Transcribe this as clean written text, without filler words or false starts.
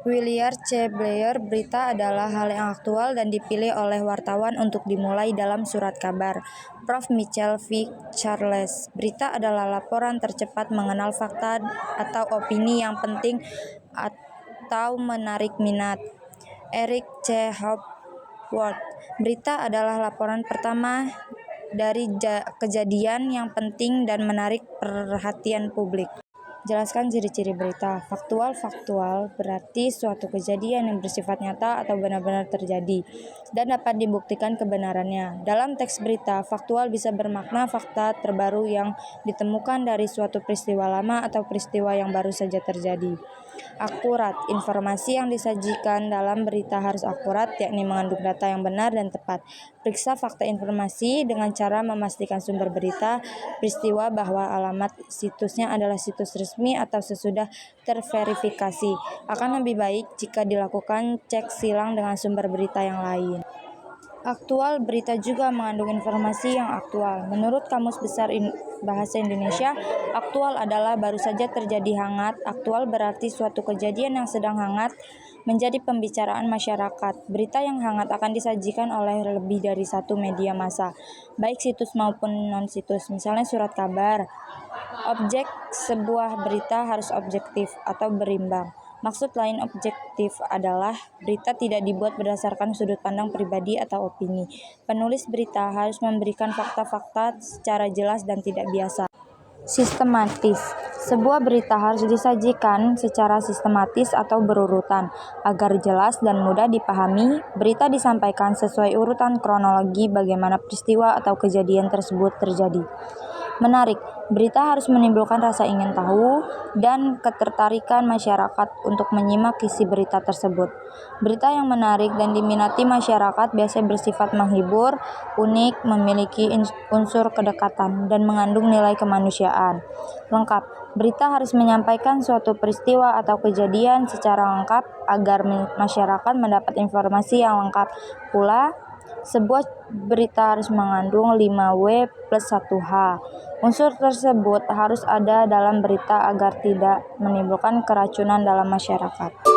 William C. Blair, berita adalah hal yang aktual dan dipilih oleh wartawan untuk dimulai dalam surat kabar. Prof. Michael V. Charles, berita adalah laporan tercepat mengenal fakta atau opini yang penting atau menarik minat. Eric C. Howard, berita adalah laporan pertama dari kejadian yang penting dan menarik perhatian publik. Jelaskan ciri-ciri berita. Faktual berarti suatu kejadian yang bersifat nyata atau benar-benar terjadi dan dapat dibuktikan kebenarannya. Dalam teks berita, faktual bisa bermakna fakta terbaru yang ditemukan dari suatu peristiwa lama atau peristiwa yang baru saja terjadi. Akurat, informasi yang disajikan dalam berita harus akurat, yakni mengandung data yang benar dan tepat. Periksa fakta informasi dengan cara memastikan sumber berita, peristiwa bahwa alamat situsnya adalah situs resmi atau sesudah terverifikasi. Akan lebih baik jika dilakukan cek silang dengan sumber berita yang lain. Aktual, berita juga mengandung informasi yang aktual. Menurut Kamus Besar Bahasa Indonesia, aktual adalah baru saja terjadi hangat. Aktual berarti suatu kejadian yang sedang hangat menjadi pembicaraan masyarakat. Berita yang hangat akan disajikan oleh lebih dari satu media massa, baik situs maupun non-situs, misalnya surat kabar. Objek sebuah berita harus objektif atau berimbang. Maksud lain objektif adalah berita tidak dibuat berdasarkan sudut pandang pribadi atau opini. Penulis berita harus memberikan fakta-fakta secara jelas dan tidak biasa. Sistematis. Sebuah berita harus disajikan secara sistematis atau berurutan. Agar jelas dan mudah dipahami, berita disampaikan sesuai urutan kronologi bagaimana peristiwa atau kejadian tersebut terjadi. Menarik. Berita harus menimbulkan rasa ingin tahu dan ketertarikan masyarakat untuk menyimak isi berita tersebut. Berita yang menarik dan diminati masyarakat biasanya bersifat menghibur, unik, memiliki unsur kedekatan, dan mengandung nilai kemanusiaan. Lengkap. Berita harus menyampaikan suatu peristiwa atau kejadian secara lengkap agar masyarakat mendapat informasi yang lengkap. Pula, sebuah berita harus mengandung 5W plus 1H. Unsur tersebut harus ada dalam berita agar tidak menimbulkan keracunan dalam masyarakat.